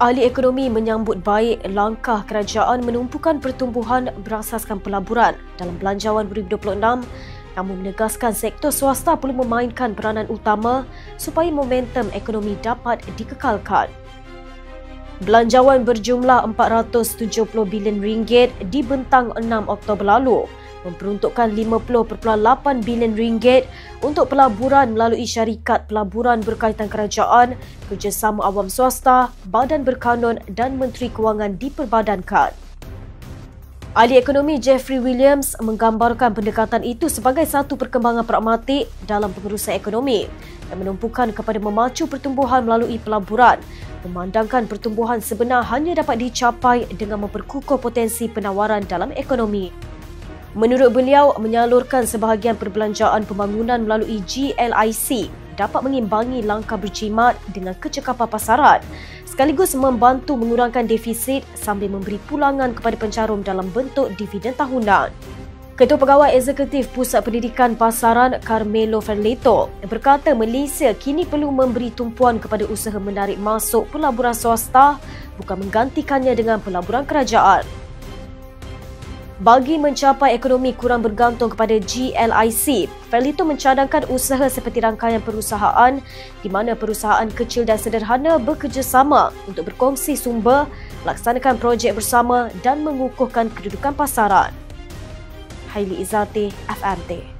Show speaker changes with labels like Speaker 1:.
Speaker 1: Ahli ekonomi menyambut baik langkah kerajaan menumpukan pertumbuhan berasaskan pelaburan dalam Belanjawan 2026, namun menegaskan sektor swasta perlu memainkan peranan utama supaya momentum ekonomi dapat dikekalkan. Belanjawan berjumlah RM470 bilion dibentang 6 Oktober lalu, memperuntukkan RM50.8 bilion untuk pelaburan melalui syarikat pelaburan berkaitan kerajaan, kerjasama awam swasta, badan berkanun dan Menteri Kewangan diperbadankan. Ahli ekonomi Jeffrey Williams menggambarkan pendekatan itu sebagai satu perkembangan pragmatik dalam pengurusan ekonomi yang menumpukan kepada memacu pertumbuhan melalui pelaburan, memandangkan pertumbuhan sebenar hanya dapat dicapai dengan memperkukuh potensi penawaran dalam ekonomi. Menurut beliau, menyalurkan sebahagian perbelanjaan pembangunan melalui GLIC dapat mengimbangi langkah berjimat dengan kecekapan pasaran, sekaligus membantu mengurangkan defisit sambil memberi pulangan kepada pencarum dalam bentuk dividen tahunan. Ketua Pegawai Eksekutif Pusat Pendidikan Pasaran Carmelo Ferleto berkata Malaysia kini perlu memberi tumpuan kepada usaha menarik masuk pelaburan swasta, bukan menggantikannya dengan pelaburan kerajaan. Bagi mencapai ekonomi kurang bergantung kepada GLIC, Ferleto mencadangkan usaha seperti rangkaian perusahaan di mana perusahaan kecil dan sederhana bekerjasama untuk berkongsi sumber, melaksanakan projek bersama dan mengukuhkan kedudukan pasaran. Haili Izzati, FMT.